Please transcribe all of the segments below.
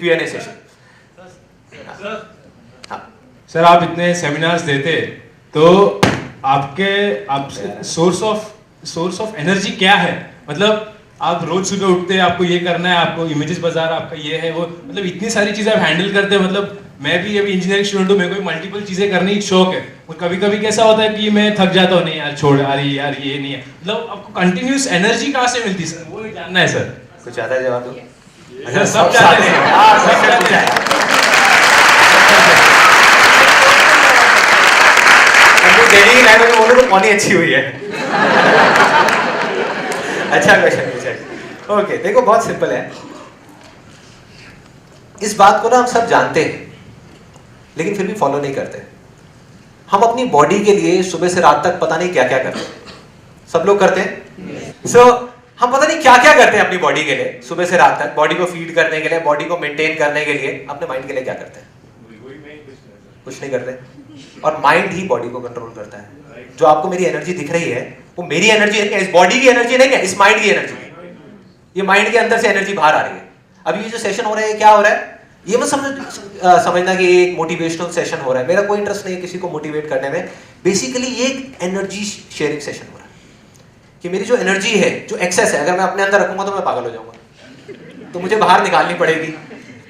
Q&A session. Sir आप इतने seminars देते तो आप सोर्स ऑफ एनर्जी क्या है? मतलब आप रोज सुबह उठते हैं, आपको ये करना है, आपको इमेजेस बाजार आपका ये है वो, मतलब इतनी सारी चीजें आप हैंडल करते हैं। मतलब मैं भी अभी इंजीनियरिंग स्टूडेंट हूँ, मेरे को मल्टीपल चीजें करने की शौक है, और कभी कभी कैसा होता है कि मैं थक जाता हूँ, नहीं यार छोड़, अरे यार ये नहीं है। मतलब आपको कंटिन्यूस एनर्जी कहाँ से मिलती है सर, वो जानना है सर। कुछ आता है जवाब दो? अच्छा सब चाहते हैं, सब चाहते हैं। दिल्ली की लैंग्वेज में बोलो तो कौन ही अच्छी हुई है। अच्छा क्वेश्चन पूछा। ओके देखो बहुत सिंपल है, इस बात को ना हम सब जानते हैं लेकिन फिर भी फॉलो नहीं करते। हम अपनी बॉडी के लिए सुबह से रात तक पता नहीं क्या क्या करते हैं, सब लोग करते हैं। सो हम पता नहीं क्या क्या करते हैं अपनी बॉडी के लिए सुबह से रात तक, बॉडी को फीड करने के लिए, बॉडी को मेंटेन करने के लिए। अपने माइंड के लिए क्या करते हैं? कुछ नहीं करते। और माइंड ही बॉडी को कंट्रोल करता है। जो आपको मेरी एनर्जी दिख रही है वो मेरी एनर्जी नहीं है, इस बॉडी की एनर्जी नहीं है, इस माइंड की एनर्जी है। ये माइंड के अंदर से एनर्जी बाहर आ रही है। अभी ये जो सेशन हो रहा है क्या हो रहा है, ये मत समझना कि एक मोटिवेशनल सेशन हो रहा है। मेरा कोई इंटरेस्ट नहीं है किसी को मोटिवेट करने में। बेसिकली ये एक एनर्जी शेयरिंग सेशन हो रहा है कि मेरी जो एनर्जी है, जो एक्सेस है, अगर मैं अपने अंदर रखूंगा तो मैं पागल हो जाऊंगा, तो मुझे बाहर निकालनी पड़ेगी।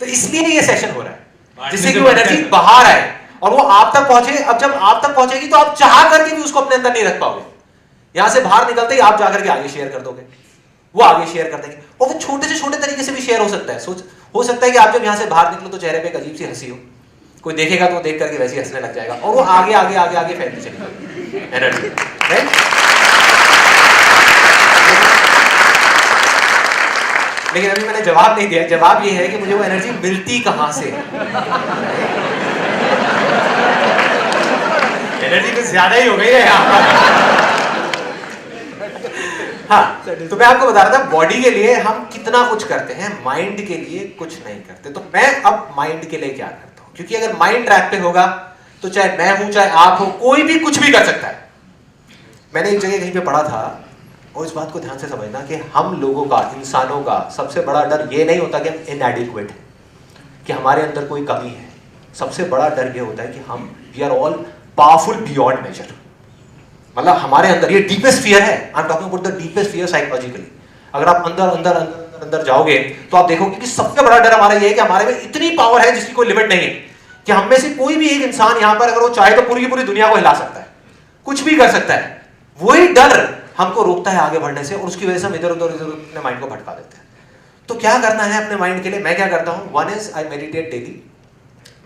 तो इसलिए ये सेशन हो रहा है जिससे कि वो एनर्जी बाहर आए और वो आप तक पहुंचे। अब जब आप तक पहुंचेगी तो आप चाह करके भी उसको अपने अंदर नहीं रख पाओगे। यहां से बाहर निकलते ही आप जाकर के आगे शेयर कर दोगे, वो आगे शेयर कर देंगे, और वो छोटे से छोटे तरीके से भी शेयर हो सकता है। हो सकता है कि आप जब यहां से बाहर निकलो तो चेहरे पे एक अजीब सी हंसी हो, कोई देखेगा तो देख करके वैसे ही हंसने लग जाएगा, और वो आगे आगे आगे आगे फैलती चलेगी एनर्जी, राइट? लेकिन अभी मैंने जवाब नहीं दिया। जवाब ये है कि मुझे वो एनर्जी मिलती कहां से है। एनर्जी कुछ ज्यादा ही हो गई है यहाँ। हाँ, तो मैं आपको बता रहा था बॉडी के लिए हम कितना कुछ करते हैं, माइंड के लिए कुछ नहीं करते। तो मैं अब माइंड के लिए क्या करता हूं, क्योंकि अगर माइंड ट्रैक पे होगा तो चाहे मैं हूं चाहे आप हो, कोई भी कुछ भी कर सकता है। मैंने एक जगह कहीं पे पढ़ा था, और इस बात को ध्यान से समझना कि हम लोगों का, इंसानों का सबसे बड़ा डर ये नहीं होता कि हम इनएडिक्वेट हैं, कि हमारे अंदर कोई कमी है। सबसे बड़ा डर ये होता है कि हम we are all powerful beyond measure. मतलब हमारे अंदर ये डीपेस्ट फियर है। I am talking about the deepest fear psychologically. अगर आप अंदर अंदर अंदर अंदर जाओगे तो आप देखोगे कि सबसे बड़ा डर हमारा ये है कि हमारे में इतनी पावर है जिसकी कोई लिमिट नहीं है, कि हम में से कोई भी एक इंसान यहां पर अगर वो चाहे तो पूरी की पूरी दुनिया को हिला सकता है, कुछ भी कर सकता है। वही डर हमको रोकता है आगे बढ़ने से, और उसकी वजह से हम इधर उधर अपने माइंड को भटका देते हैं। तो क्या करना है अपने माइंड के लिए? मैं क्या करता हूं, one is I meditate daily.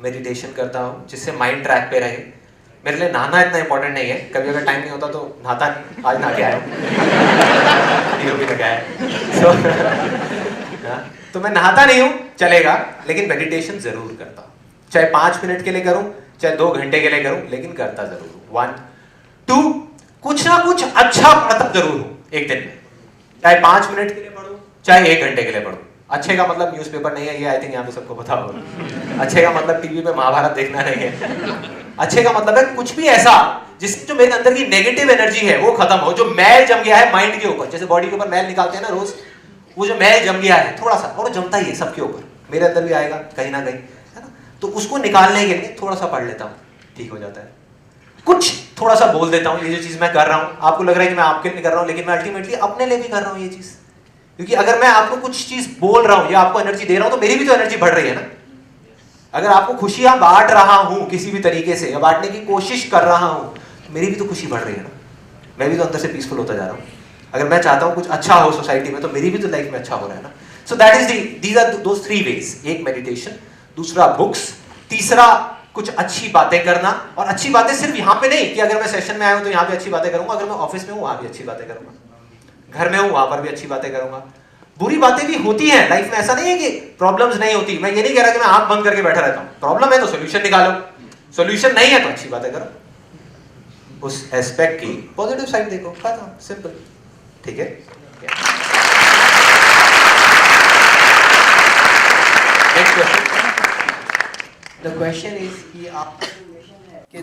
Meditation करता हूं जिससे माइंड ट्रैक पे रहे। मेरे लिए नहाना इतना इंपॉर्टेंट नहीं है, कभी अगर टाइम नहीं होता तो नहाता नहीं। आज नहा के आया तो मैं नहाता नहीं हूं चलेगा, लेकिन मेडिटेशन जरूर करता हूं। चाहे 5 मिनट के लिए करूं, चाहे 2 घंटे के लिए करूं, लेकिन करता जरूर हूं। 1 2 कुछ ना कुछ अच्छा पढ़ता जरूर हूं एक दिन में, चाहे 5 मिनट के लिए पढ़ूं, चाहे 1 घंटे के लिए पढ़ूं। अच्छे का मतलब न्यूज़पेपर नहीं है, ये आई थिंक यहाँ पे सबको पता होगा। अच्छे का मतलब टीवी पे महाभारत देखना नहीं है। अच्छे का मतलब है कुछ भी ऐसा जिससे जो मेरे अंदर की नेगेटिव एनर्जी है वो खत्म हो, जो मैल जम गया है माइंड के ऊपर। जैसे बॉडी के ऊपर मैल निकालते हैं ना रोज, वो जो मैल जम गया है थोड़ा सा, और जमता ही है सबके ऊपर, मेरे अंदर भी आएगा कहीं ना कहीं, है ना? तो उसको निकालने के लिए थोड़ा सा पढ़ लेता हूँ, ठीक हो जाता है। कुछ थोड़ा सा बोल देता हूँ, ये जो चीज मैं कर रहा हूँ, आपको लग रहा है कि मैं आपके लिए कर रहा हूँ, लेकिन मैं अल्टीमेटली अपने लिए भी कर रहा हूँ ये चीज। क्योंकि अगर मैं आपको कुछ चीज बोल रहा हूँ या आपको एनर्जी दे रहा हूँ तो मेरी भी तो एनर्जी बढ़ रही है ना। अगर आपको खुशियां बांट रहा हूं किसी भी तरीके से, या बांटने की कोशिश कर रहा हूं, तो मेरी भी तो खुशी बढ़ रही है ना। मैं भी तो अंदर से पीसफुल होता जा रहा हूं। अगर मैं चाहता हूं कुछ अच्छा हो सोसाइटी में, तो मेरी भी तो लाइफ में अच्छा हो रहा है ना। So that is these are those 3 ways. एक मेडिटेशन, दूसरा बुक्स, तीसरा कुछ अच्छी बातें करना। और अच्छी बातें सिर्फ यहाँ पे नहीं कि अगर मैं सेशन में आया हूं तो यहाँ पे अच्छी बातें करूंगा, अगर मैं ऑफिस में हूँ वहां भी अच्छी बातें करूंगा, घर में हूँ वहां पर भी अच्छी बातें करूंगा। बुरी बातें भी होती हैं लाइफ में, ऐसा नहीं है कि प्रॉब्लम्स नहीं होती। मैं ये नहीं कह रहा कि मैं आंख बंद करके बैठा रहता हूं। प्रॉब्लम है तो सोल्यूशन निकालो, सोल्यूशन नहीं है तो अच्छी बातें करो, उस एस्पेक्ट की पॉजिटिव साइड देखो, खत्म, सिंपल, ठीक है। Next question. The question is कि आप कि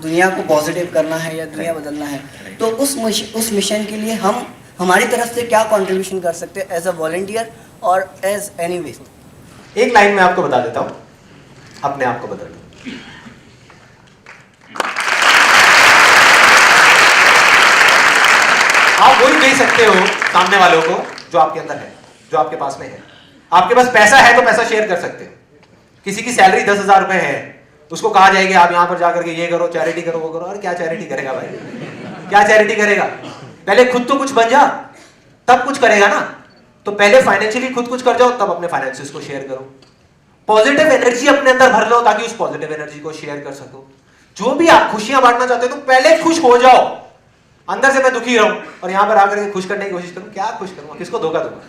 दुनिया को पॉजिटिव करना है या दुनिया बदलना है, तो उस मिशन के लिए हम हमारी तरफ से क्या कंट्रीब्यूशन कर सकते हैं एज अ वॉलंटियर और एज एनी वे? एक लाइन में आपको बता देता हूं, अपने आप को बदल दो। आप वही दे सकते हो सामने वालों को जो आपके अंदर है, जो आपके पास में है। आपके पास पैसा है तो पैसा शेयर कर सकते हो। किसी की सैलरी 10,000 रुपए है, उसको कहा जाएगा आप यहां पर जाकर के ये करो, चैरिटी करो, वो करो। और क्या चैरिटी करेगा भाई, क्या चैरिटी करेगा? पहले खुद तो कुछ बन जा, तब कुछ करेगा ना। तो पहले फाइनेंशियली खुद कुछ कर जाओ, तब अपने फाइनेंसेस को शेयर करो। पॉजिटिव एनर्जी अपने अंदर भर लो ताकि उस पॉजिटिव एनर्जी को शेयर कर सको। जो भी आप खुशियां बांटना चाहते हो तो पहले खुश हो जाओ। अंदर से मैं दुखी रहूं और यहां पर आकर के खुश करने की कोशिश करूं, क्या खुश करूंगा, किसको धोखा दूंगा?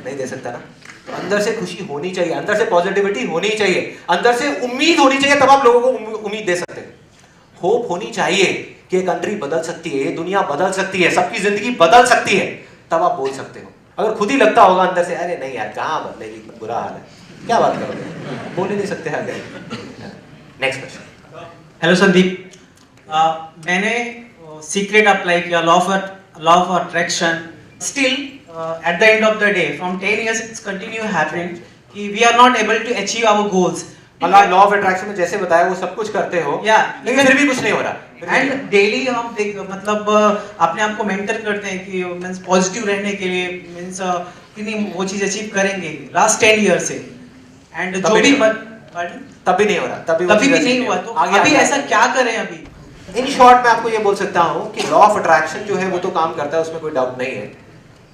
नहीं दे सकता ना। तो अंदर से खुशी होनी चाहिए, अंदर से पॉजिटिविटी होनी चाहिए, अंदर से उम्मीद होनी चाहिए, तब आप लोगों को उम्मीद दे सकते हैं। होप होनी चाहिए कि ये कंट्री बदल सकती है, ये दुनिया बदल सकती है, सबकी जिंदगी बदल सकती है, तब आप बोल सकते हो। अगर खुद ही लगता होगा अंदर से अरे नहीं यार कहां बदलेगी, बुरा हाल है, क्या बात करोगे, बोल ही नहीं सकते हैं। Next question. हेलो संदीप, मैंने सीक्रेट अप्लाई किया, law of attraction. Still at the end of the day from 10 years it's continue happening कि we are not able to achieve our goals. मतलब लॉ ऑफ अट्रैक्शन में जैसे बताया वो सब कुछ करते हो, लेकिन फिर भी कुछ नहीं हो रहा। एंड डेली हम मतलब अपने आप को मेंटर करते हैं कि मींस पॉजिटिव रहने के लिए, मींस कितनी वो चीज अचीव करेंगे लास्ट 10 years से। एंड जो भी तब भी नहीं हो रहा, तभी भी नहीं हुआ, तो अभी ऐसा क्या करें? अभी इन शॉर्ट मैं आपको ये बोल सकता हूँ कि लॉ ऑफ अट्रैक्शन जो है वो तो काम करता है, उसमें कोई डाउट नहीं है,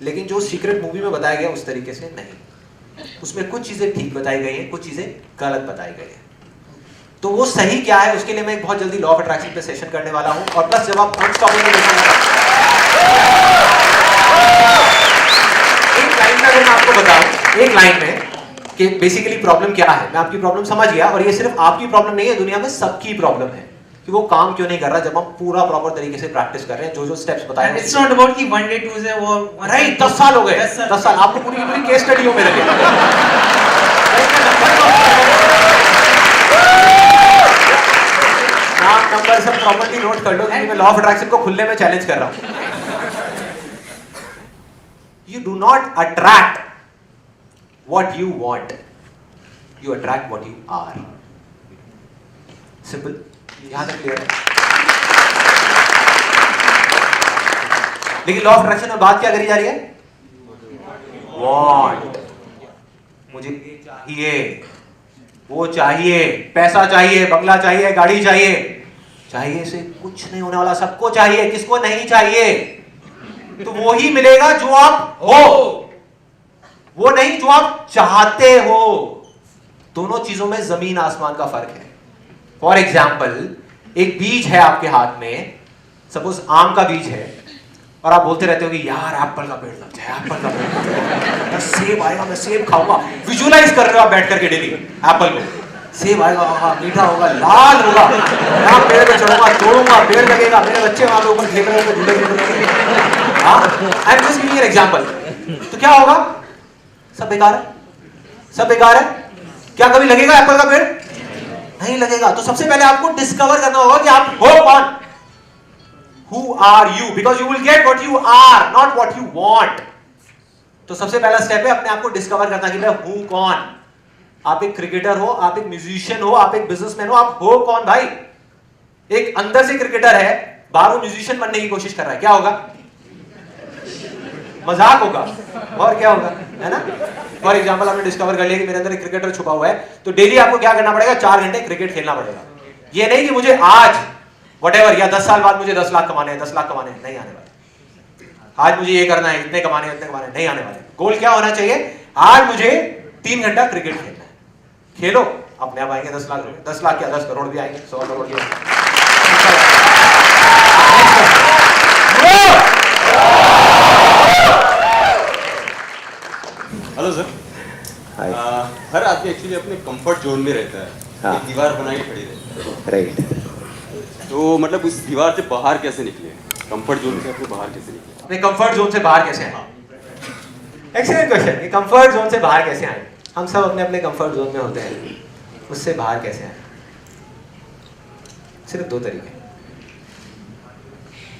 लेकिन जो सीक्रेट मूवी में बताया गया उस तरीके से नहीं। उसमें कुछ चीजें ठीक बताई गई हैं, कुछ चीजें गलत बताई गई हैं। तो वो सही क्या है उसके लिए मैं बहुत जल्दी लॉ ऑफ अट्रैक्शन पे सेशन करने वाला हूँ। और प्लस जब आप अनस्टॉपेबल एक लाइन में अगर मैं आपको बताऊं, एक लाइन में कि बेसिकली प्रॉब्लम क्या है, मैं आपकी प्रॉब्लम समझ गया। और ये सिर्फ आपकी प्रॉब्लम नहीं है, दुनिया में सबकी प्रॉब्लम है कि वो काम क्यों नहीं कर रहा जब हम पूरा प्रॉपर तरीके से प्रैक्टिस कर रहे हैं, जो जो स्टेप्स बताए। इट्स नॉट अबाउट कि वन डे टू डे वो राइट, 10 साल हो गए, 10 साल आपको पूरी पूरी केस स्टडी हो मेरे लिए। नाम नंबर सब प्रॉपर्ली नोट कर लो क्योंकि मैं लॉ ऑफ अट्रैक्शन को खुलने में चैलेंज कर रहा हूं। You do not attract what you want, you attract what you are. Simple, यहां तक क्लियर है? लेकिन लॉ ऑफ अट्रैक्शन में बात क्या करी जा रही है? वांट, मुझे ये चाहिए, वो चाहिए, पैसा चाहिए, बंगला चाहिए, गाड़ी चाहिए। चाहिए से कुछ नहीं होने वाला, सबको चाहिए, किसको नहीं चाहिए? तो वो ही मिलेगा जो आप हो, वो नहीं जो आप चाहते हो। दोनों चीजों में जमीन आसमान का फर्क है। फॉर एग्जाम्पल, एक बीज है आपके हाथ में, सपोज आम का बीज है, और आप बोलते रहते हो कि यार एप्पल का पेड़ लग जाए, एप्पल का पेड़, सेब आएगा, मैं सेब खाऊंगा। विजुअलाइज कर रहे हो आप बैठ करके डेली एप्पल को, सेब आएगा, मीठा होगा, लाल होगा, मैं पेड़ पे चढ़ूंगा, तोड़ूंगा, पेड़ लगेगा, मेरे बच्चे वहां पे ऊपर खेल रहे होंगे, झूले झूल रहे होंगे। I am just giving an example. तो क्या होगा? सब बेकार है, सब बेकार है। क्या कभी लगेगा एप्पल का पेड़? नहीं लगेगा। तो सबसे पहले आपको डिस्कवर करना होगा कि आप हो कौन। Who are you? Because you will get what you are, not what you want. तो सबसे पहला स्टेप है अपने आप को डिस्कवर करना कि मैं हूं कौन। आप एक क्रिकेटर हो, आप एक म्यूजिशियन हो, आप एक बिजनेसमैन हो, आप हो कौन भाई? एक अंदर से क्रिकेटर है, बाहर म्यूजिशियन बनने की कोशिश कर रहा है, क्या होगा? मजाक होगा और क्या होगा, है ना? फॉर एग्जाम्पल आपने डिस्कवर कर लिया कि मेरे अंदर एक क्रिकेटर छुपा हुआ है, तो डेली आपको क्या करना पड़ेगा? 4 घंटे क्रिकेट खेलना पड़ेगा। ये नहीं कि मुझे आज व्हाटएवर या 10 साल बाद मुझे 10 लाख कमाने हैं, 10 लाख कमाने हैं, नहीं आने वाले। आज मुझे ये करना है, इतने कमाने हैं, इतने कमाने हैं, नहीं आने वाले। गोल क्या होना चाहिए? आज मुझे 3 घंटा क्रिकेट खेलना है। खेलो, अपने आप आएंगे 10 लाख रुपए, 10 लाख क्या 10 करोड़ भी आएंगे, 100 करोड़ भी आएंगे। Hello sir. हर आदमी एक्चुअली अपने कंफर्ट जोन में रहता है। हाँ। एक दीवार बनाई खड़ी रहती है, राइट। तो मतलब उस दीवार से बाहर कैसे निकले? कंफर्ट जोन से अपने बाहर कैसे निकले? अपने कंफर्ट जोन से बाहर कैसे आए? Excellent question. कंफर्ट जोन से बाहर कैसे आए? हम सब अपने अपने कंफर्ट जोन में होते हैं, उससे बाहर कैसे आए? सिर्फ 2 तरीके।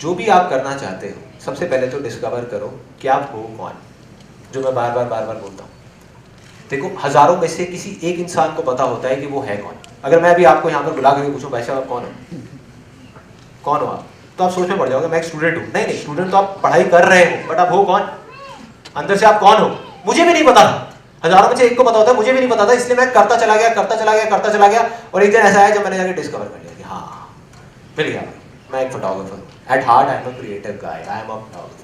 जो भी आप करना चाहते हो, सबसे पहले तो डिस्कवर करो कि आप हो कौन, जो मैं बार बार बोलता हूँ। देखो हजारों में से किसी एक इंसान को पता होता है कि वो है कौन। अगर मैं अभी आपको यहाँ पर बुला करके पूछूं भाई साहब आप कौन हो, कौन हो आप, तो आप सोच में पड़ जाओगे मैं एक स्टूडेंट हूँ। नहीं, स्टूडेंट तो आप पढ़ाई कर रहे हो, बट आप हो कौन, अंदर से आप कौन हो, मुझे भी नहीं पता था। हजारों में से एक को पता होता है, मुझे भी नहीं पता था, इसलिए मैं करता चला गया और एक दिन ऐसा है जब मैंने जाके डिस्कवर कर लिया कि हाँ मिल गया, मैं एक फोटोग्राफर हूँ। At heart I am a creative guy, I am a photographer.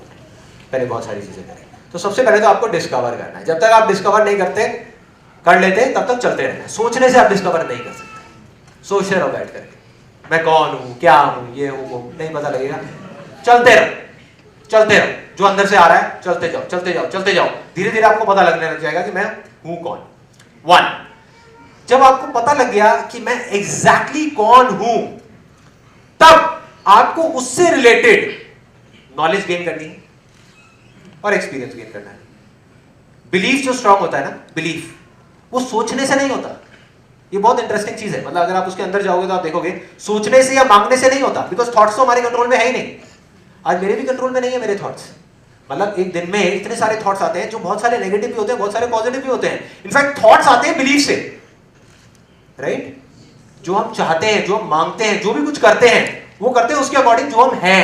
पहले बहुत सारी चीजें करें, तो सबसे पहले तो आपको डिस्कवर करना है। जब तक आप डिस्कवर नहीं करते कर लेते तब तक चलते रहना है। सोचने से आप डिस्कवर नहीं कर सकते। सोचते रहो बैठ करके मैं कौन हूँ, क्या हूँ, ये हूँ, वो नहीं पता लगेगा। चलते रहो, जो अंदर से आ रहा है चलते जाओ। धीरे धीरे आपको पता लगने लग जाएगा कि मैं हूँ कौन। 1, जब आपको पता लग गया कि मैं एग्जैक्टली कौन हूं, तब आपको उससे रिलेटेड नॉलेज गेन करनी है और एक्सपीरियंस गेन करना है। बिलीफ जो स्ट्रांग होता है ना, बिलीफ वो सोचने से नहीं होता। ये बहुत इंटरेस्टिंग चीज है। मतलब अगर आप उसके अंदर जाओगे तो आप देखोगे सोचने से या मांगने से नहीं होता, बिकॉज थॉट्स तो हमारे कंट्रोल में है ही नहीं। आज मेरे भी कंट्रोल में नहीं है मेरे थॉट्स। मतलब एक दिन में इतने सारे थॉट्स आते हैं, जो बहुत सारे नेगेटिव भी होते हैं, बहुत सारे पॉजिटिव भी होते हैं। इनफैक्ट थॉट्स आते हैं बिलीफ से, राइट? जो हम चाहते हैं, जो हम मांगते हैं, जो भी कुछ करते हैं, वो करते हैं उसके अकॉर्डिंग जो हम हैं।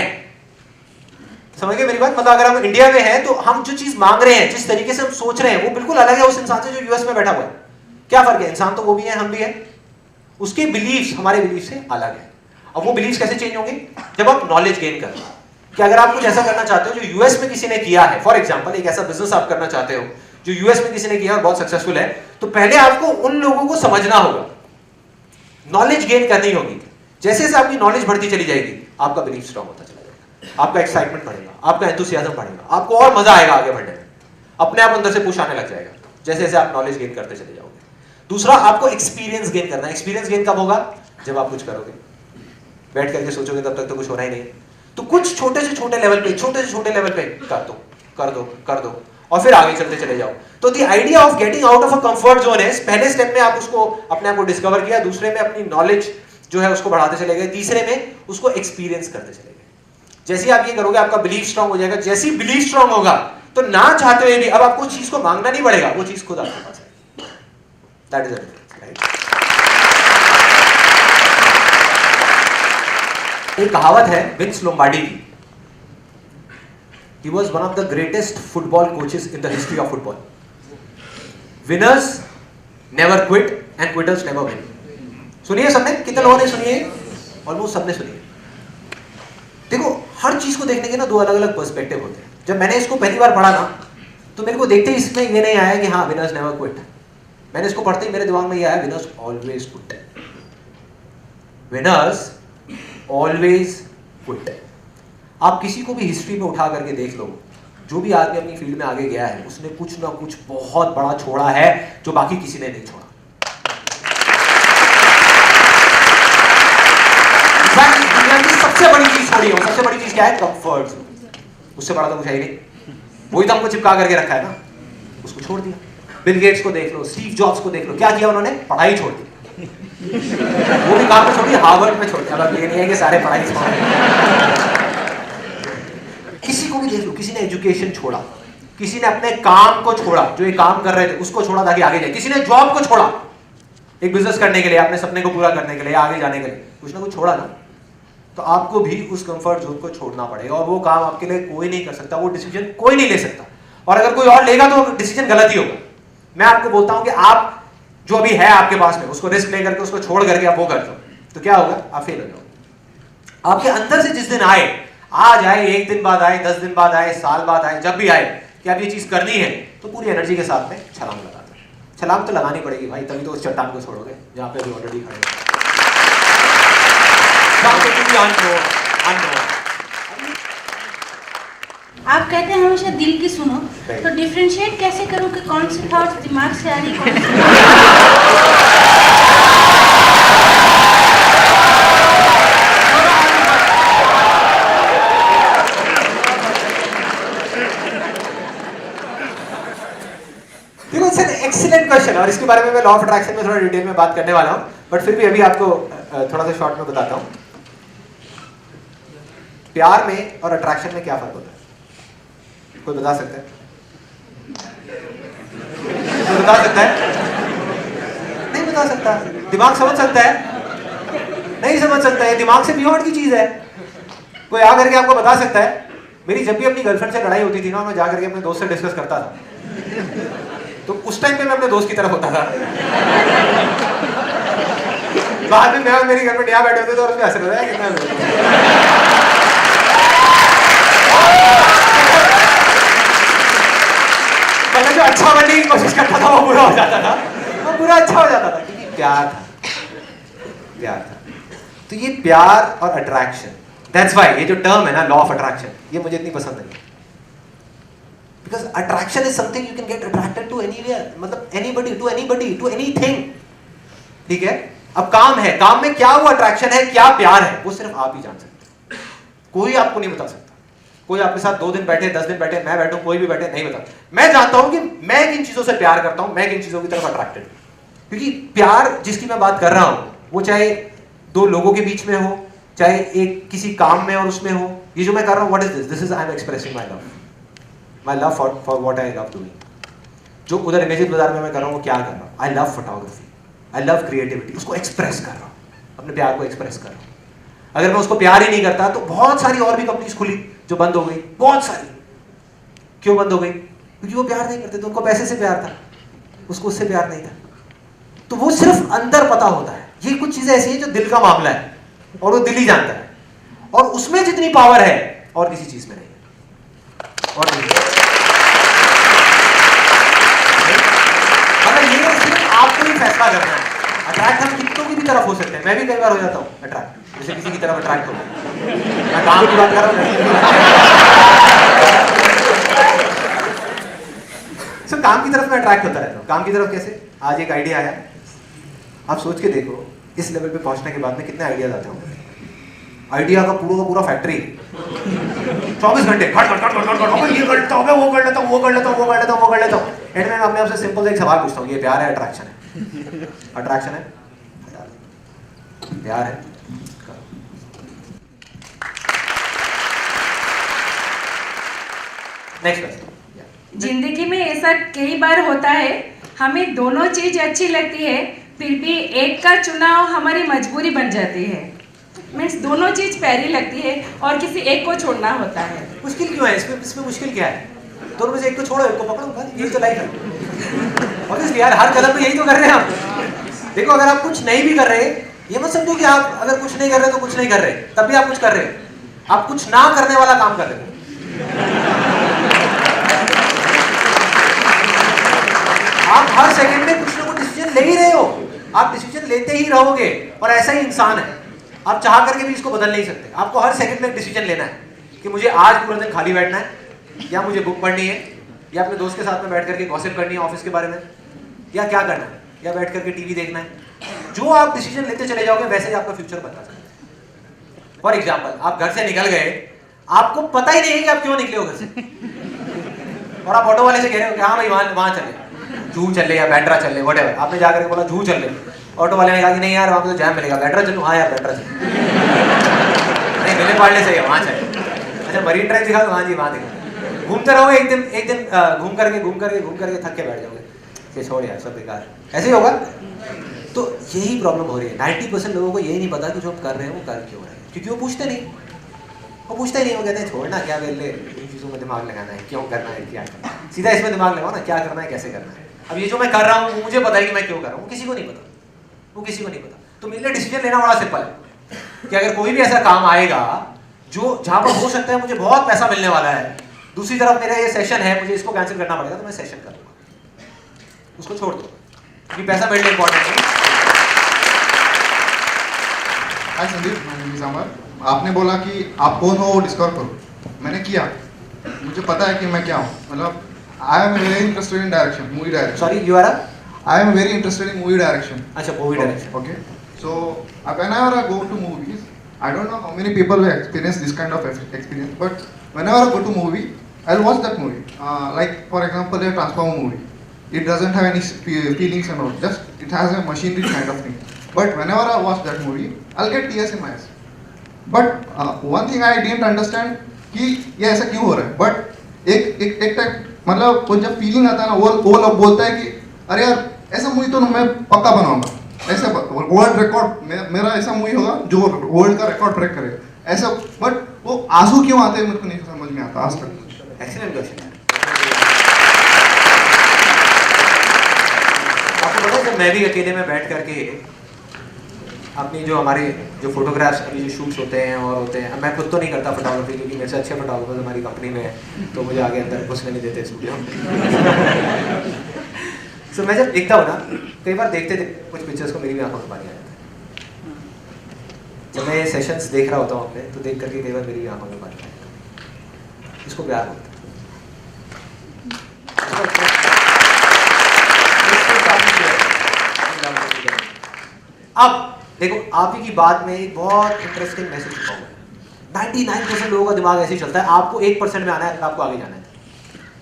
समझ गए मेरी बात? मतलब अगर हम इंडिया में हैं तो हम जो चीज मांग रहे हैं, जिस तरीके से हम सोच रहे हैं, वो बिल्कुल अलग है उस इंसान से जो यूएस में बैठा हुआ है। क्या फर्क है? इंसान तो वो भी है, हम भी है। उसके बिलीफ हमारे बिलीफ से अलग है। अब वो बिलीफ कैसे चेंज होंगे? जब आप नॉलेज गेन करते हो कि अगर आप कुछ ऐसा करना चाहते हो जो यूएस में किसी ने किया है, फॉर एग्जांपल एक ऐसा बिजनेस आप करना चाहते हो जो यूएस में किसी ने किया और बहुत सक्सेसफुल है, तो पहले आपको उन लोगों को समझना होगा, नॉलेज गेन करनी होगी। जैसे जैसे आपकी नॉलेज बढ़ती चली जाएगी, आपका बिलीफ स्ट्रांग होता चला जाएगा, आपका एक्साइटमेंट बढ़ेगा, आपका एंथुसियाज्म बढ़ेगा, आपको और मजा आएगा आगे बढ़ने में। अपने आप अंदर से पुश आने लग जाएगा जैसे जैसे आप नॉलेज गेन करते चले जाओगे। दूसरा, आपको एक्सपीरियंस गेन करना है। एक्सपीरियंस गेन कब होगा? जब आप कुछ करोगे। बैठ करके सोचोगे तब तक तो कुछ होना ही नहीं। तो कुछ छोटे से छोटे लेवल पे कर दो और फिर आगे चलते चले जाओ। तो the idea of getting out of a comfort zone है, पहले स्टेप में आप उसको अपने आप को डिस्कवर किया, दूसरे में अपनी नॉलेज जो है उसको बढ़ाते चले गए, तीसरे में उसको एक्सपीरियंस करते चले गए। जैसे आप ये करोगे आपका बिलीफ स्ट्रांग हो जाएगा। जैसे ही बिलीफ स्ट्रांग होगा तो ना चाहते हुए भी अब आपको चीज को मांगना नहीं पड़ेगा, वो चीज खुद आपके पास है। That is the difference, right? एक कहावत है विंस लोम्बार्डी की। He was one of the greatest football coaches in the history of football. Winners never quit and quitters never win. सुनिए सबने? कितने लोगों ने सुनी है? ऑलमोस्ट सबने सुनी है। देखो हर चीज को देखने के ना दो अलग अलग पर्सपेक्टिव होते हैं। जब मैंने इसको पहली बार पढ़ा ना, तो मेरे को देखते ही इसमें ये नहीं आया कि हाँ विनर्स नेवर क्विट। मैंने इसको पढ़ते ही मेरे दिमाग में ये आया winners always quit. Winners always quit. आप किसी को भी हिस्ट्री में उठा करके देख लो, जो भी आदमी अपनी फील्ड में आगे गया है उसने कुछ ना कुछ बहुत बड़ा छोड़ा है जो बाकी किसी ने नहीं छोड़ा। दुनिया की सबसे बड़ी चीज छोड़ी है। सबसे बड़ी चीज क्या है? Comfort zone. उससे बड़ा तो कुछ है ही नहीं। वही तो हमको चिपका करके रखा है ना, उसको छोड़ दिया। बिल गेट्स को देख लो, स्टीव जॉब्स को देख लो, क्या किया उन्होंने? पढ़ाई छोड़ दी। वो भी कहां पे छोड़ी? हार्वर्ड में छोड़ दिया। अब ये नहीं है कि सारे पढ़ाई छोड़। किसी को भी देख लो, किसी ने एजुकेशन छोड़ा, किसी ने अपने काम को छोड़ा, जो ये काम कर रहे थे उसको छोड़ा ताकि आगे जाए, किसी ने जॉब को छोड़ा एक बिजनेस करने के लिए, अपने सपने को पूरा करने के लिए, आगे जाने के लिए, कुछ ना कुछ छोड़ा ना। तो आपको भी उस कंफर्ट जोन को छोड़ना पड़ेगा और वो काम आपके लिए कोई नहीं कर सकता, वो डिसीजन कोई नहीं ले सकता। और अगर कोई और लेगा तो डिसीजन गलत ही होगा। मैं आपको बोलता हूं कि आप जो अभी है आपके पास में, उसको रिस्क लेकर के, उसको छोड़ करके आप वो कर दो, तो क्या होगा? आप फेल हो जाओगे। आपके अंदर से जिस दिन आए, आज आए, 1 दिन बाद आए, 10 दिन बाद आए, साल बाद आए, जब भी आए कि आप ये चीज करनी है, तो पूरी एनर्जी के साथ में छलांग लगा दो। छलांग तो लगानी पड़ेगी भाई, तभी तो उस चट्टान को छोड़ोगे जहां पे अभी ऑलरेडी खड़े हो। आप कहते हैं हमेशा दिल की सुनो, तो डिफरेंशिएट कैसे करूं कि कौन सी थॉट्स दिमाग से आ रही, कौन सी एक्सीलेंट क्वेश्चन। और इसके बारे में मैं लॉ ऑफ अट्रैक्शन में थोड़ा डिटेल में बात करने वाला हूं, बट फिर भी अभी आपको थोड़ा सा शॉर्ट में बताता हूं। प्यार में और अट्रैक्शन में क्या फर्क होता है? कोई बता सकता है? कोई बता सकता है? नहीं बता सकता। दिमाग समझ सकता है? नहीं समझ सकता है। दिमाग से बियॉन्ड की चीज है। कोई आकर के आपको बता सकता है? मेरी जब भी अपनी गर्लफ्रेंड से लड़ाई होती थी ना, मैं जाकर के अपने दोस्त से डिस्कस करता था, तो उस टाइम पे मैं अपने दोस्त की तरफ होता था। बाद में मैं और मेरी गर्लफ्रेंड यहाँ बैठे होते थे और उसमें हंस रहा है कितना मतलब जो अच्छा बनने की कोशिश करता था वो बुरा हो जाता था, वो बुरा अच्छा हो जाता था, क्योंकि प्यार था, प्यार था। तो ये प्यार और अट्रैक्शन, दैट्स व्हाई ये जो टर्म है ना, लॉ ऑफ अट्रैक्शन, ये मुझे इतनी पसंद नहीं। Because attraction is something you can get attracted to anywhere, मतलब एनीबडी, टू एनीथिंग। ठीक है? अब काम है, काम में क्या वो अट्रैक्शन है, क्या प्यार है, वो सिर्फ आप ही जान सकते हैं। कोई आपको नहीं बता सकता। कोई आपके साथ 2 दिन बैठे, 10 दिन बैठे, मैं बैठूं, कोई भी बैठे, नहीं बता। मैं जानता हूं कि मैं किन चीजों से प्यार करता हूं, मैं किन चीजों की तरफ अट्रैक्टेड हूं। क्योंकि प्यार जिसकी मैं बात कर रहा हूं, वो चाहे 2 लोगों के बीच में हो, चाहे एक किसी काम में और उसमें हो। ये जो मैं कर रहा हूं, what is this? This is I am expressing my love for what I love doing. जो उधर इमेजेस बाजार में मैं कर रहा हूं, वो क्या कर रहा हूं? I love photography, I love creativity, उसको एक्सप्रेस कर रहा हूं, अपने प्यार को एक्सप्रेस कर रहा हूं। अगर मैं उसको प्यार ही नहीं करता तो बहुत सारी और भी कंपनीज खुली जो बंद हो गई, बहुत सारी। क्यों बंद हो गई? क्योंकि वो प्यार नहीं करते थे, उनको पैसे से प्यार था, उसको उससे प्यार नहीं था। तो वो सिर्फ अंदर पता होता है। ये कुछ चीजें ऐसी हैं जो दिल का मामला है और वो दिल ही जानता है, और उसमें जितनी पावर है और किसी चीज में नहीं है। और मतलब ये सिर्फ आपको ही फैसला करना है। अट्रैक्ट हम कितनों की भी तरफ हो सकते हैं। मैं भी कई बार हो जाता हूँ अट्रैक्ट, जैसे किसी की तरफ अट्रैक्ट हो। मैं काम की बात कर रहा हूँ, काम की तरफ मैं अट्रैक्ट होता रहता हूँ। काम की तरफ कैसे? आज एक आइडिया आया, आप सोच के देखो, इस लेवल पे पहुंचने के बाद में कितने आइडियाज आते होंगे। आइडिया का पूरा फैक्ट्री, 24 घंटे खट खट खट खट खट, ये कर लेता हूँ, वो कर लेता हूँ, वो कर लेता हूँ, वो कर लेता हूँ, वो कर लेता हूँ। एंड में अपने आपसे सिंपल एक सवाल पूछता हूँ, ये प्यार है अट्रैक्शन है? अट्रैक्शन है, प्यार है। Next question. जिंदगी में ऐसा कई बार होता है, हमें दोनों चीज अच्छी लगती है, फिर भी एक का चुनाव हमारी मजबूरी बन जाती है। मीन्स दोनों चीज प्यारी लगती है और किसी एक को छोड़ना होता है। मुश्किल क्यों है इसमें मुश्किल क्या है? दोनों में से एक को छोड़ो, एक को पकड़ो, बस यही तो लाइफ है। ऑब्वियसली यार, हर कदम पे यही तो कर रहे हैं हम। देखो, अगर आप कुछ नहीं भी कर रहे, ये मत समझो कि आप अगर कुछ नहीं कर रहे तो कुछ नहीं कर रहे, तब भी आप कुछ कर रहे हो। आप कुछ ना करने वाला काम कर रहे हो। आप हर सेकंड में कुछ ना कुछ डिसीजन ले ही रहे हो। आप डिसीजन लेते ही रहोगे, और ऐसा ही इंसान है। आप चाह करके भी इसको बदल नहीं सकते। आपको हर सेकंड में एक डिसीजन लेना है कि मुझे आज पूरा दिन खाली बैठना है, या मुझे बुक पढ़नी है, या अपने दोस्त के साथ में बैठ करके गॉसिप करनी है ऑफिस के बारे में, या क्या करना है, या बैठ करके टीवी देखना है। जो आप डिसीजन लेते चले जाओगे, वैसे ही आपका फ्यूचर बनता जाएगा। फॉर एग्जाम्पल, आप घर से निकल गए, आपको पता ही नहीं है कि आप क्यों निकले हो घर से, और आप ऑटो वाले से कह रहे हो कि हाँ भाई वहां चले, जूहू चल ले या बैंड्रा चल ले, व्हाटएवर। आपने जाकर बोला जूहू चल ले, ऑटो वाले ने कहा कि नहीं यार, वहां पे तो जैम मिलेगा, बैंड्रा चलूं? हाँ यार बैंड्रा चल। नहीं, मेरे पार्ले से वहां चले। अच्छा, मरीन ड्राइव दिखा दो? हाँ जी, वहां दिखा। घूमते रहोगे, एक दिन घूम करके थक के बैठ जाओगे, ये छोड़ यार, सब बेकार, ऐसे ही होगा। तो यही प्रॉब्लम हो रही है। 90% लोगों को यही नहीं पता कि जो हम कर रहे हैं वो कर क्यों रहे हैं, क्योंकि वो पूछते नहीं, वो कहते हैं छोड़ना, क्या वेले इन चीज़ों में दिमाग लगाना है, क्यों करना है, क्या करना है। सीधा इसमें दिमाग लगाओ ना, क्या करना है, कैसे करना है। अब ये जो मैं कर रहा हूँ, मुझे पता है कि मैं क्यों कर रहा हूँ, किसी को नहीं पता, वो किसी को नहीं पता। तो मेरे लिए डिसीजन लेना बड़ा सिंपल है कि अगर कोई भी ऐसा काम आएगा जो जहाँ पर हो सकता है मुझे बहुत पैसा मिलने वाला है, दूसरी तरफ मेरा ये सेशन है, मुझे इसको कैंसिल करना पड़ेगा, तो मैं सेशन कर दूंगा, उसको छोड़ दो, क्योंकि पैसा मेरे लिए इंपॉर्टेंट है। हाय संदीप, मैं नेम इज अमर। आपने बोला कि आप कौन हो वो डिस्कवर करो। मैंने किया, मुझे पता है कि मैं क्या हूँ। मतलब I am very interested in direction, movie direction. Sorry, you are? I am very interested in movie direction. अच्छा, movie direction. Okay. So whenever I go to movies, I don't know how many people will experience this kind of experience, but whenever I go to movie, I'll watch that movie. Like for example, a Transformer movie. It doesn't have any feelings and all. Just it has a machinery kind of thing. But whenever I watch that movie, I'll get tears in my eyes. But one thing I didn't understand कि ये ऐसा क्यों हो रहा है. But एक type मतलब वो जब फीलिंग आता है ना, वो लोग बोलता है कि अरे यार ऐसा मूवी तो मैं पक्का बनाऊंगा, ऐसा वर्ल्ड रिकॉर्ड मेरा ऐसा मूवी होगा जो वर्ल्ड का रिकॉर्ड ब्रेक करेगा ऐसा। बट वो आंसू क्यों आते हैं मेरे को नहीं समझ में आता आज तक। एक्सीलेंट क्वेश्चन है। आपको पता है जब मैं भी अकेले में बैठ करके अपनी जो हमारे जो फोटोग्राफ्स अभी जो शूट्स होते हैं और होते हैं, मैं खुद तो नहीं करता फोटोग्राफी क्योंकि मेरे से अच्छे फोटोग्राफर्स हमारी कंपनी में है, तो मुझे आगे अंदर घुसने नहीं देते स्टूडियो में। सो मैं जब देखता हूँ ना, कई बार देखते कुछ पिक्चर्स को मेरी भी आंखों में पानी आ जाता है। जब मैं सेशंस देख रहा होता हूँ अपने, तो देख करके कई बार मेरी भी आंखों में पानी आ जाता है। इसको प्यार होता है। अब देखो, आप ही की बात में एक बहुत इंटरेस्टिंग मैसेज छुपा हुआ है। 99% लोगों का दिमाग ऐसे ही चलता है, आपको 1% में आना है, आपको आगे जाना है।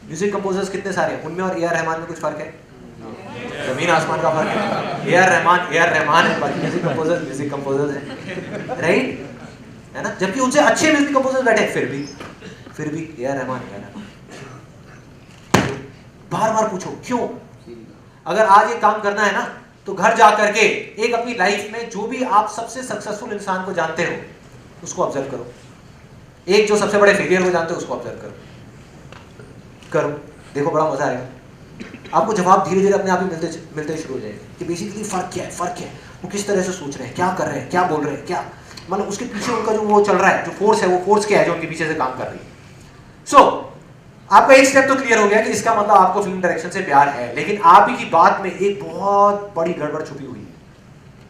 म्यूजिक कंपोजर्स कितने सारे हैं, उनमें और ए आर रहमान में कुछ फर्क है? जमीन आसमान का फर्क है। ए आर रहमान है, बाकी म्यूजिक कंपोजर्स हैं, राइट? है ना? जबकि उनसे अच्छे म्यूजिक कंपोजर्स बैठे, फिर भी ए आर रहमान। बार बार पूछो क्यों? अगर आज एक काम करना है ना, तो घर जा करके एक अपनी लाइफ में जो भी आप सबसे सक्सेसफुल इंसान को जानते हो उसको ऑब्जर्व करो, एक जो सबसे बड़े फेलियर को जानते हो उसको ऑब्जर्व करो, देखो बड़ा मजा आएगा। आपको जवाब धीरे धीरे अपने आप ही मिलते शुरू हो जाएंगे कि बेसिकली फर्क क्या है, वो किस तरह से सोच रहे हैं, क्या कर रहे हैं, क्या बोल रहे हैं, क्या मतलब उसके पीछे उनका जो वो चल रहा है, जो फोर्स है, वो फोर्स क्या है जो उनके पीछे से काम कर रही है। सो आपका एक स्टेप तो क्लियर हो गया कि इसका मतलब आपको फिल्म डायरेक्शन से प्यार है, लेकिन आप ही की बात में एक बहुत बड़ी गड़बड़ छुपी हुई है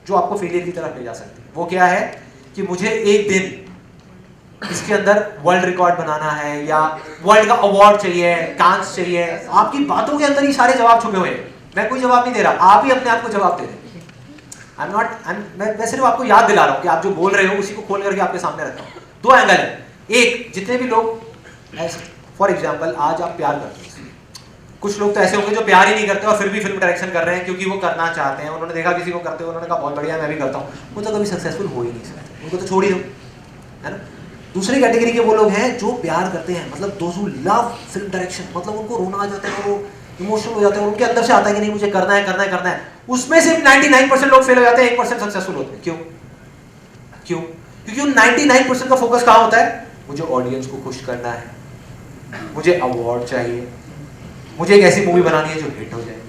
जो आपको फेलियर की तरफ ले जा सकती है। वो क्या है कि मुझे एक दिन इसके अंदर वर्ल्ड रिकॉर्ड बनाना है या वर्ल्ड का अवार्ड चाहिए, कांस चाहिए। आपकी बातों के अंदर ही सारे जवाब छुपे हुए हैं। मैं कोई जवाब नहीं दे रहा, आप ही अपने आप को जवाब दे रहे हैं। मैं सिर्फ आपको याद दिला रहा हूं कि आप जो बोल रहे हो उसी को खोल करके आपके सामने रखा हूं। दो एंगल है, एक जितने भी लोग फॉर एग्जाम्पल आज आप प्यार करते हैं, कुछ लोग तो ऐसे होंगे जो प्यार ही नहीं करते और फिर भी फिल्म डायरेक्शन कर रहे हैं क्योंकि वो करना चाहते हैं। उन्होंने देखा किसी को करते हुए, उन्होंने कहा बहुत बढ़िया मैं भी करता हूँ, वो तो कभी सक्सेसफुल हो ही नहीं सकते, उनको तो छोड़ ही दो, है ना। दूसरी कैटेगरी के वो लोग हैं जो प्यार करते हैं, मतलब those who love film direction, मतलब उनको रोना आ जाता है, वो इमोशनल हो जाते हैं, उनके अंदर से आता है कि नहीं मुझे करना है। उसमें सिर्फ 99% लोग फेल हो जाते हैं, 1% सक्सेसफुल होते हैं। क्यों? क्योंकि उन 99% का फोकस कहाँ होता है? मुझे ऑडियंस को खुश करना है, मुझे अवार्ड चाहिए, मुझे एक ऐसी मूवी बनानी है जो हिट हो जाए।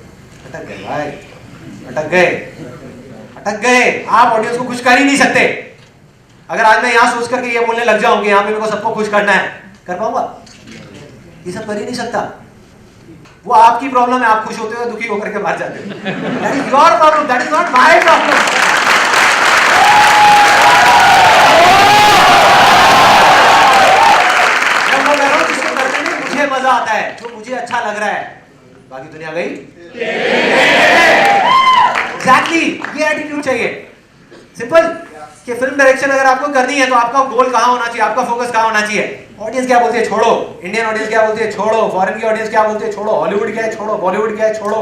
अटक गए भाई, अटक गए। आप ऑडियंस को खुश कर ही नहीं सकते। अगर आज मैं यहाँ सोच करके ये बोलने लग जाऊं कि यहाँ पे मेरे को सबको खुश करना है, कर पाऊंगा? ये सब कर ही नहीं सकता। वो आपकी प्रॉब्लम है, आप खुश होते हो दुखी होकर के बाहर जाते हो। That is your problem, that is not my problem. मुझे मजा आता है, जो मुझे अच्छा लग रहा है, बाकी दुनिया गई। एग्जैक्टली, ये एटीट्यूड चाहिए। सिंपल कि फिल्म डायरेक्शन अगर आपको करनी है तो आपका गोल कहाँ होना चाहिए, आपका फोकस कहाँ होना चाहिए? ऑडियंस क्या बोलती है छोड़ो, इंडियन ऑडियंस क्या बोलती है छोड़ो, फॉरेन की ऑडियंस क्या बोलती है छोड़ो, हॉलीवुड क्या है छोड़ो, बॉलीवुड क्या है छोड़ो,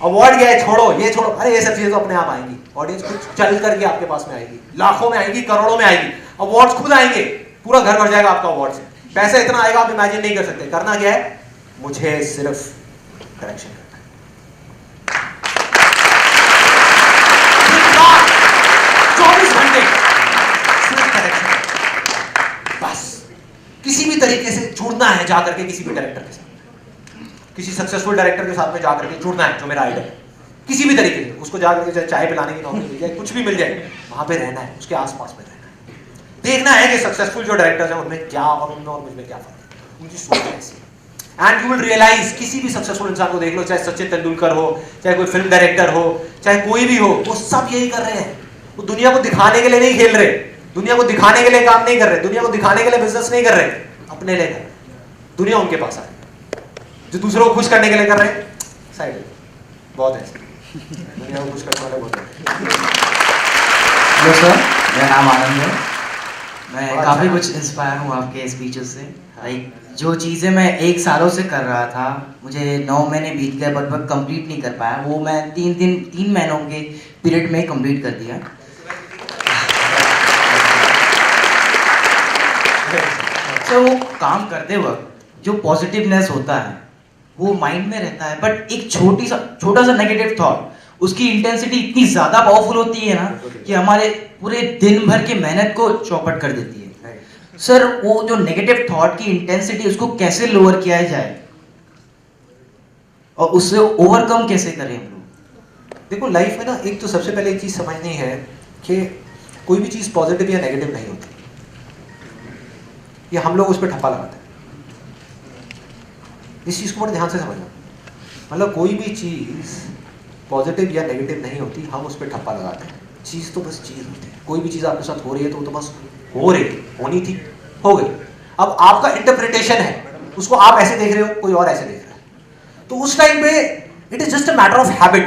अवार्ड क्या है छोड़ो, ये छोड़ो। अरे ये सब चीजें तो अपने आप आएंगी। ऑडियंस खुद चल करके आपके पास में आएगी, लाखों में आएगी, करोड़ों में आएगी। अवार्ड्स खुद आएंगे, पूरा घर भर जाएगा आपका अवार्ड से। पैसा इतना आएगा आप इमेजिन नहीं कर सकते। करना क्या है? मुझे सिर्फ डायरेक्शन करना है, 24 घंटे सिर्फ डायरेक्शन। बस किसी भी तरीके से जुड़ना है जाकर के किसी भी डायरेक्टर के साथ, किसी सक्सेसफुल डायरेक्टर के साथ में जाकर के जुड़ना है जो मेरा आइडल है। किसी भी तरीके से उसको जाकर के चाय पिलाने की नौकरी मिल जाए, कुछ भी मिल जाए, वहां पे रहना है, उसके आसपास में रहना है। देखना है कि सक्सेसफुल जो डायरेक्टर्स हैं उनमें क्या और उनमें और मुझमें क्या फर्क है, उनकी सोच कैसी है। एंड यू विल रियलाइज, किसी भी सक्सेसफुल इंसान को देख लो, चाहे सचिन तेंदुलकर हो, चाहे कोई फिल्म डायरेक्टर हो, चाहे कोई भी हो, वो सब यही कर रहे हैं। वो दुनिया को दिखाने के लिए नहीं खेल रहे, दुनिया को दिखाने के लिए काम नहीं कर रहे, दुनिया को दिखाने के लिए बिजनेस नहीं कर रहे, अपने लिए कर रहे। दुनिया उनके पास आ रही। जो दूसरों को खुश करने के लिए कर रहे हैं, साइड बहुत है, दुनिया को खुश करने वाले बहुत है। हेलो सर, मेरा नाम आनंद है। मैं काफ़ी कुछ इंस्पायर हूँ आपके स्पीचेस से। लाइक जो चीज़ें मैं 1 सालों से कर रहा था, मुझे 9 महीने बीत गए बट मैं कंप्लीट नहीं कर पाया, वो मैं 3 महीनों के पीरियड में कंप्लीट कर दिया। तो वो काम करते वक्त जो पॉजिटिवनेस होता है वो माइंड में रहता है, बट एक छोटा सा नेगेटिव थॉट उसकी इंटेंसिटी इतनी ज्यादा पावरफुल होती है ना कि हमारे पूरे दिन भर की मेहनत को चौपट कर देती है। सर वो जो नेगेटिव थॉट की इंटेंसिटी उसको कैसे लोअर किया जाए और उससे ओवरकम कैसे करें हम लोग? देखो लाइफ में ना एक तो सबसे पहले एक चीज समझनी है कि कोई भी चीज पॉजिटिव या नेगेटिव नहीं होती, ये हम लोग उस पर ठप्पा लगाते हैं। इस चीज को बड़े ध्यान से समझना, मतलब कोई भी चीज पॉजिटिव या नेगेटिव नहीं होती, हम उस पर ठप्पा लगाते हैं। चीज तो बस चीज होती है, कोई भी चीज आपके साथ हो रही है तो वो तो बस हो रही, होनी थी, हो गई। अब आपका इंटरप्रिटेशन है, उसको आप ऐसे देख रहे हो, कोई और ऐसे देख रहा है, तो उस टाइम पे it is just a matter of habit.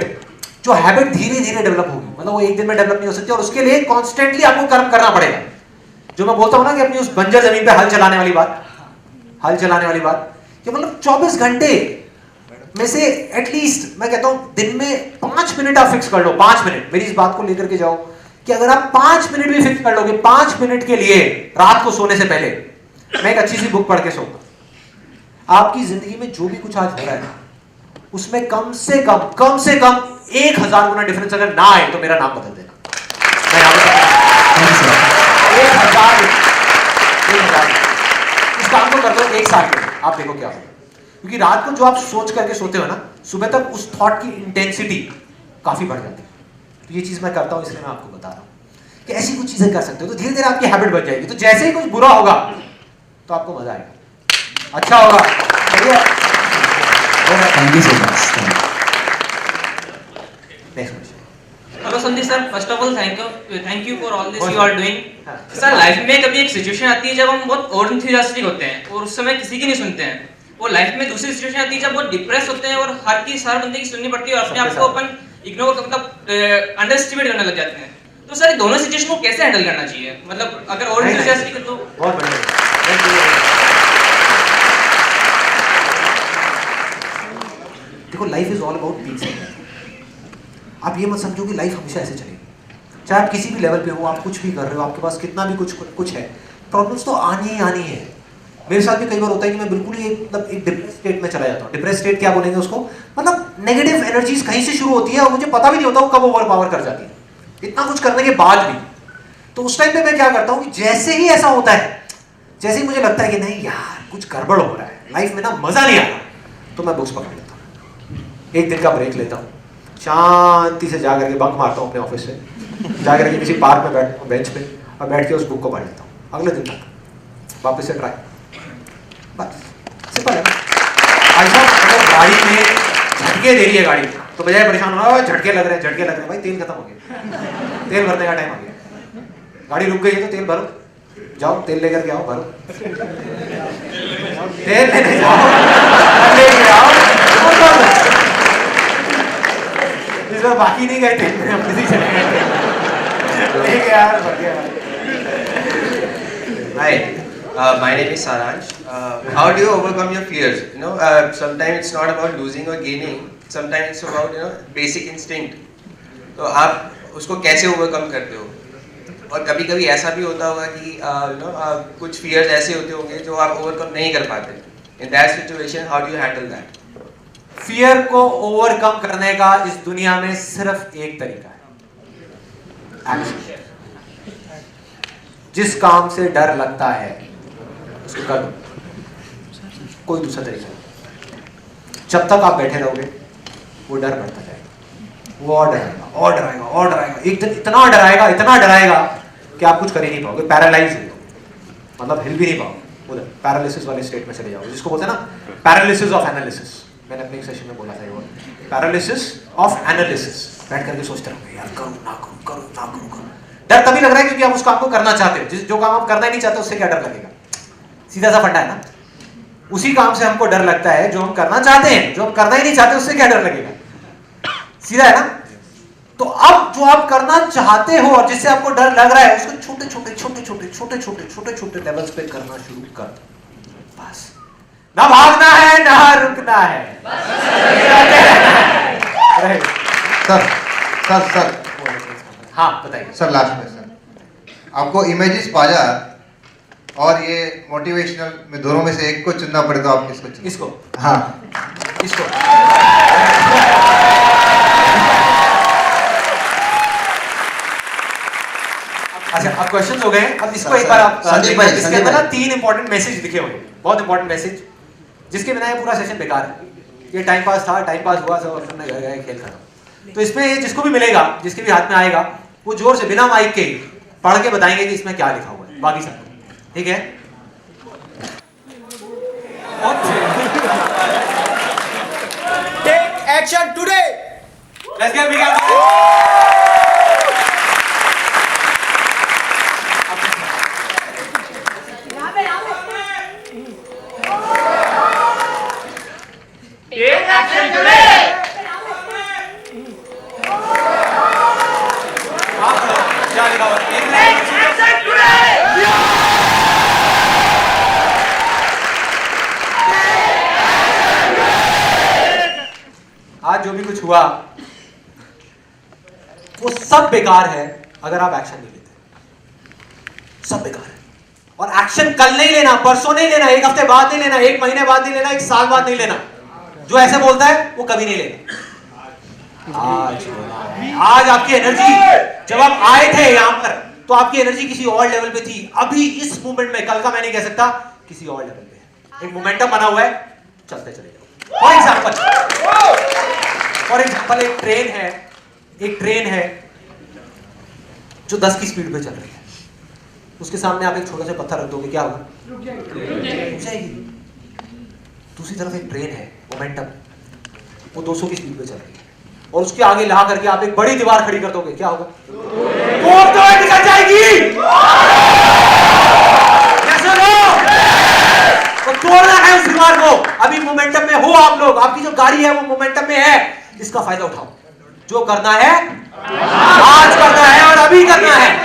जो हैबिट धीरे धीरे डेवलप होगी, मतलब वो एक दिन में डेवलप नहीं हो सकती, और उसके लिए कॉन्स्टेंटली आपको कर्म करना पड़ेगा। जो मैं बोलता हूँ ना कि अपनी उस बंजर जमीन पे हल चलाने वाली बात, कि मतलब 24 घंटे में से एटलीस्ट मैं कहता हूँ दिन में 5 मिनट आप फिक्स कर लो। 5 मिनट, मेरी इस बात को लेकर के जाओ कि अगर आप 5 मिनट भी फिक्स कर लोगे, 5 मिनट के लिए रात को सोने से पहले मैं एक अच्छी सी बुक पढ़ के सोऊंगा, आपकी जिंदगी में जो भी कुछ आज हो रहा है उसमें कम से कम 1000 गुना डिफरेंस अगर ना आए तो मेरा नाम बदल देना। मैं यहाँ पे 1000 इस काम को कर दो 1 साल के लिए, आप देखो क्या होगा। क्योंकि रात को जो आप सोच करके सोते हो ना, सुबह तक उस थॉट की इंटेंसिटी काफी बढ़ जाती है। तो ये चीज मैं करता हूं, इसलिए मैं आपको बता रहा हूं कि ऐसी कुछ चीजें कर सकते हो तो धीरे धीरे आपकी हैबिट बन जाएगी। तो जैसे ही कुछ बुरा होगा तो आपको मजा आएगा, अच्छा होगा, बढ़िया। Thank you so much. Next question. Hello Sandeep sir, first of all thank you for all this you are doing. Sir life में कभी एक सिचुएशन आती है जब हम बहुत ओवर एंथुसियास्टिक होते हैं और उस समय किसी की नहीं सुनते हैं, और लाइफ में दूसरी सिचुएशन आती है जब बहुत डिप्रेस होते हैं और हर बंदे की सुननी पड़ती है और अपने आप को अपन इग्नोर मतलब अंडर एस्टिमेट करने लग जाते हैं। तो सर दोनों सिचुएशन को कैसे हैंडल करना चाहिए, मतलब अगर ओवर एंथुसियास्टिक है तो? बहुत बढ़िया। देखो life is all about piece. आप ये मत समझो कि लाइफ हमेशा ऐसे चलेगी, चाहे आप किसी भी लेवल पे हो, आप कुछ भी कर रहे हो, आपके पास कितना भी कुछ है, प्रॉब्लम्स तो आनी ही आनी है। मेरे साथ भी कई बार होता है कि मैं बिल्कुल ही मतलब एक डिप्रेस स्टेट में चला जाता हूँ। डिप्रेस स्टेट क्या बोलेंगे उसको, मतलब नेगेटिव एनर्जीज कहीं से शुरू होती है और मुझे पता भी नहीं होता वो कब ओवर पावर कर जाती है, इतना कुछ करने के बाद भी। तो उस टाइम पे मैं क्या करता हूँ कि जैसे ही ऐसा होता है, जैसे ही मुझे लगता है कि नहीं यार कुछ गड़बड़ हो रहा है, लाइफ में ना मजा नहीं आ रहा, तो मैं बुक्स पकड़ लेता हूँ, एक दिन का ब्रेक लेता हूँ, शांति से जा करके बंक मारता हूँ अपने ऑफिस से, जा करके किसी पार्क में बैठता हूँ बेंच पे और बैठ के उस बुक को पढ़ लेता हूँ। अगले दिन तक वापस से ट्राई, बस सिंपल है। ऐसा अगर गाड़ी में झटके दे रही है गाड़ी, तो बजाय परेशान होना झटके लग रहे हैं, भाई तेल खत्म हो गया, तेल भरने का टाइम आ गया, गाड़ी रुक गई है तो तेल भरो, जाओ तेल लेकर के आओ, भरो तेल लेने जाओ, लेके आओ, इस बार बाकी नहीं गए तेल में, हम किसी चले गए लेके यार भर गया। Hi, my name is Saransh. How do you overcome your fears? You know, sometimes it's not about losing or gaining. Sometimes it's about basic instinct. तो आप उसको कैसे overcome करते हो? और कभी-कभी ऐसा भी होता होगा कि कुछ fears ऐसे होते होंगे जो आप overcome नहीं कर पाते. In that situation, how do you handle that? Fear को ओवरकम करने का इस दुनिया में सिर्फ एक तरीका है, एक्शन। जिस काम से डर लगता है उसको कर दो, कोई दूसरा तरीका नहीं। जब तक आप बैठे रहोगे वो डर बढ़ता जाएगा, वो और डराएगा, एक दिन इतना डराएगा कि आप कुछ कर ही नहीं पाओगे, पैरालाइज हो जाओगे, मतलब हिल भी नहीं पाओगे, उधर पैरालिसिस वाले स्टेट में चले जाओगे, जिसको बोलते हैं ना पैरालिसिस ऑफ एनालिसिस। मैंने अपने एक सेशन में बोला था ये पैरालिसिस ऑफ एनालिसिस। बैठ करके सोचते रहोगे यार करूं ना करूं। डर तभी लग रहा है क्योंकि आप उस काम को करना चाहते हो, जो काम आप करना ही नहीं चाहते उससे क्या डर लगेगा, सीधा सा फंडा है ना। उसी काम से हमको डर लगता है जो हम करना चाहते हैं, जो हम करना ही नहीं चाहते उससे क्या डर लगेगा, सीधा है ना। तो अब जो आप करना चाहते हो और जिससे आपको डर लग रहा है उसको छोटे छोटे लेवल्स पे करना शुरू कर दो, बस। ना भागना है ना रुकना है, सर हाँ बताइए सर। लास्ट में सर आपको इमेजेस बाजार और ये मोटिवेशनल में दोनों में से एक को चुनना पड़े तो आप किसको चुनेंगे? इसको। हाँ इसको। अच्छा, अब क्वेश्चंस हो गए। अब इसको एक बार आप संदीप भाई, इसके अंदर ना 3 इंपॉर्टेंट मैसेज लिखे हुए हैं, बहुत इंपॉर्टेंट मैसेज, जिसके बिना ये पूरा सेशन बेकार है। ये टाइम पास था, टाइम पास हुआ, सब अपने घर गए, खेल खत्म। तो इसमें जिसको भी मिलेगा, जिसके भी हाथ में आएगा, वो जोर से बिना माइक के पढ़ के बताएंगे कि इसमें क्या लिखा हुआ है, बाकी सब। ठीक है? Take action today. Let's get begin. Take action today. क्या लिखा हुआ है? आज जो भी कुछ हुआ वो सब बेकार है अगर आप एक्शन नहीं लेते। सब बेकार है। और एक्शन कल नहीं लेना, परसों नहीं लेना, एक हफ्ते बाद नहीं लेना, एक महीने बाद नहीं लेना, एक साल बाद नहीं लेना। जो ऐसे बोलता है वो कभी नहीं लेना। आज आपकी एनर्जी, जब आप आए थे यहां पर तो आपकी एनर्जी किसी और लेवल पे थी। अभी इस मूवमेंट में, कल का मैं नहीं कह सकता, किसी और लेवल पे है। एक मोमेंटम बना हुआ है, चलते चले जाओ। फॉर एग्जाम्पल एक ट्रेन है जो 10 की स्पीड पे चल रही है। उसके सामने आप एक छोटा सा पत्थर रख दोगे, क्या होगा? रुक जाएगी। दूसरी तरफ एक ट्रेन है, मोमेंटम, वो 200 की स्पीड पे चल रही है, और उसके आगे ला करके आप एक बड़ी दीवार खड़ी कर दोगे, क्या होगा? वो निकल जाएगी। तो तोड़ना है उस दीवार को। अभी मोमेंटम में हो आप लोग, आपकी जो गाड़ी है वो मोमेंटम में है, इसका फायदा उठाओ। जो करना है आज करना है और अभी करना है।